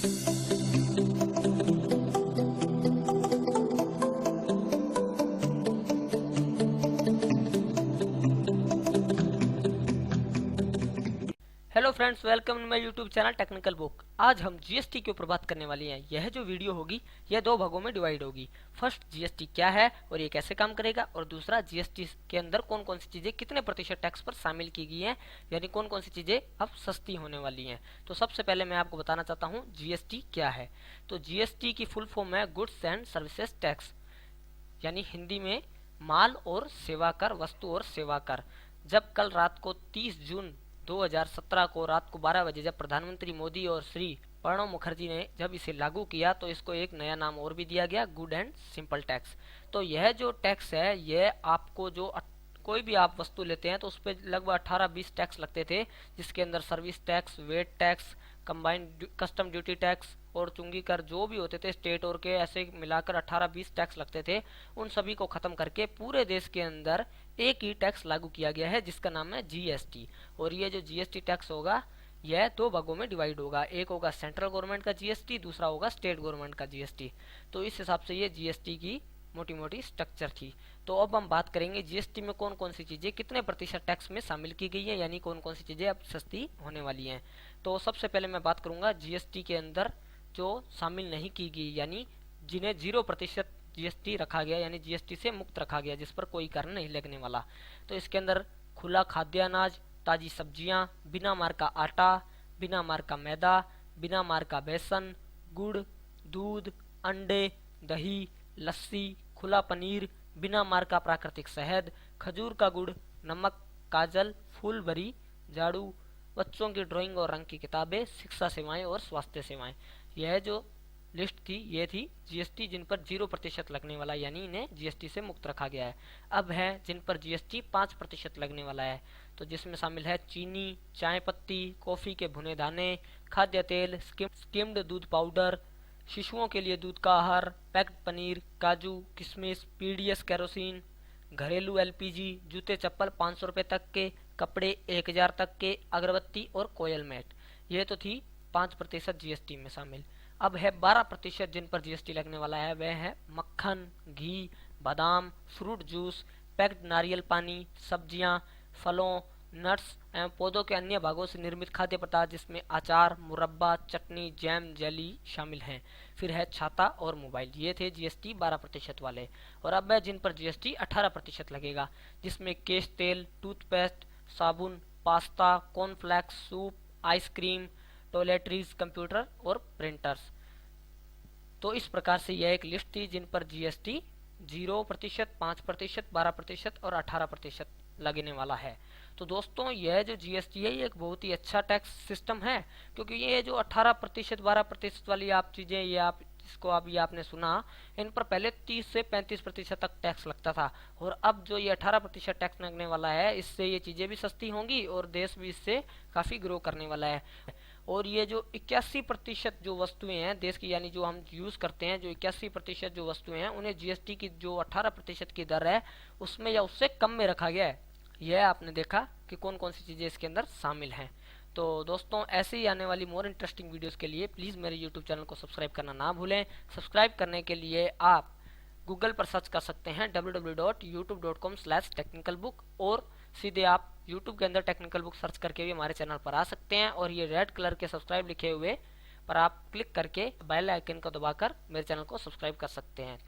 Hello friends, welcome to my YouTube channel technical book. आज हम GST के ऊपर बात करने वाले हैं। यह जो वीडियो होगी यह दो भागों में डिवाइड होगी। फर्स्ट, जीएसटी क्या है और ये कैसे काम करेगा, और दूसरा, जीएसटी के अंदर कौन कौन सी चीजें कितने प्रतिशत टैक्स पर शामिल की गई हैं, यानी कौन कौन सी चीजें अब सस्ती होने वाली हैं। तो सबसे पहले मैं आपको बताना चाहता हूँ जीएसटी क्या है। तो जीएसटी की फुल फॉर्म है गुड्स एंड सर्विसेज टैक्स, यानी हिंदी में माल और सेवा कर, वस्तु और सेवा कर। जब कल रात को 30 जून 2017 को रात को 12 बजे जब प्रधानमंत्री मोदी और श्री प्रणब मुखर्जी ने जब इसे लागू किया तो इसको एक नया नाम और भी दिया गया, गुड एंड सिंपल टैक्स। तो यह जो टैक्स है यह आपको जो कोई भी आप वस्तु लेते हैं तो उस पर लगभग 18-20 टैक्स लगते थे, जिसके अंदर service tax, VAT tax, combined custom duty tax और चुंगी कर जो भी होते थे स्टेट और के, ऐसे मिलाकर 18-20 टैक्स लगते थे। उन सभी को खत्म करके पूरे देश के अंदर एक ही टैक्स लागू किया गया है जिसका नाम है जीएसटी। और ये जो जीएसटी टैक्स होगा यह दो भागों में डिवाइड होगा, एक होगा सेंट्रल गवर्नमेंट का जीएसटी, दूसरा होगा स्टेट गवर्नमेंट का जीएसटी। तो इस हिसाब से ये जीएसटी की मोटी मोटी स्ट्रक्चर थी। तो अब हम बात करेंगे जीएसटी में कौन कौन सी चीजें कितने प्रतिशत टैक्स में शामिल की गई है, यानी कौन कौन सी चीजें अब सस्ती होने वाली हैं। तो सबसे पहले मैं बात करूंगा जीएसटी के अंदर जो शामिल नहीं की गई, यानी जिन्हें 0% जीएसटी रखा गया, यानी जीएसटी से मुक्त रखा गया, जिस पर कोई कर नहीं लगने वाला। तो इसके अंदर खुला खाद्य अनाज, ताजी सब्जियां, बिना मार का आटा, बिना मार का मैदा, बिना मार का बेसन, गुड़, दूध, अंडे, दही, लस्सी, खुला पनीर, बिना मार का प्राकृतिक शहद, खजूर का गुड़, नमक, काजल, फूल भरी, झाड़ू, बच्चों की ड्राइंग और रंग की किताबें, शिक्षा सेवाएं और स्वास्थ्य सेवाएं। यह जो लिस्ट थी ये थी जीएसटी जिन पर 0% लगने वाला, यानी इन्हें जीएसटी से मुक्त रखा गया है। अब है जिन पर जीएसटी 5% लगने वाला है, तो जिसमें शामिल है चीनी, चाय पत्ती, कॉफी के भुने दाने, खाद्य तेल, स्किम्ड दूध पाउडर, शिशुओं के लिए दूध का आहार, पैक्ड पनीर, काजू, किशमिश, पीडीएस केरोसिन, घरेलू एलपीजी, जूते चप्पल 500 रुपये तक के, कपड़े 1000 तक के, अगरबत्ती और कोयल मैट। ये तो थी 5% जीएसटी में शामिल। अब है 12% जिन पर जीएसटी लगने वाला है, वह है मक्खन, घी, बादाम, फ्रूट जूस, पैक्ड नारियल पानी, सब्जियां, फलों, नट्स एवं पौधों के अन्य भागों से निर्मित खाद्य पदार्थ जिसमें अचार, मुरब्बा, चटनी, जैम, जेली शामिल हैं। फिर है छाता और मोबाइल। ये थे जीएसटी 12% वाले। और अब है जिन पर जीएसटी 18% लगेगा, जिसमें केश तेल, टूथपेस्ट, साबुन, pasta, cornflakes, soup, ice cream, toiletries, computer और प्रिंटर्स। तो इस प्रकार से यह एक लिस्ट थी जिन पर जीएसटी 0%, 5%, 12% और 18% लगने वाला है। तो दोस्तों यह जो जीएसटी है ये एक बहुत ही अच्छा टैक्स सिस्टम है, क्योंकि ये जो 18%, 12% वाली आप चीजें ये आप जिसको अभी आपने सुना, इन पर पहले 30 से 35% तक टैक्स लगता था। और अब जो ये 18% टैक्स लगने वाला है, इससे ये चीजें भी सस्ती होंगी और देश भी इससे काफी ग्रो करने वाला है। और ये जो 81% जो वस्तुएं हैं देश की, यानी जो हम यूज करते हैं, जो 81% जो वस्तुएं हैं उन्हें जीएसटी की जो 18% की दर है उसमें या उससे कम में रखा गया है। यह आपने देखा कि कौन कौन सी चीजें इसके अंदर शामिल हैं। तो दोस्तों ऐसे ही आने वाली मोर इंटरेस्टिंग वीडियोस के लिए प्लीज मेरे यूट्यूब चैनल को सब्सक्राइब करना ना भूलें। सब्सक्राइब करने के लिए आप गूगल पर सर्च कर सकते हैं www.youtube.com/technicalbook, और सीधे आप यूट्यूब के अंदर टेक्निकल बुक सर्च करके भी हमारे चैनल पर आ सकते हैं। और ये रेड कलर के सब्सक्राइब लिखे हुए पर आप क्लिक करके बेल आइकन को दबाकर मेरे चैनल को सब्सक्राइब कर सकते हैं।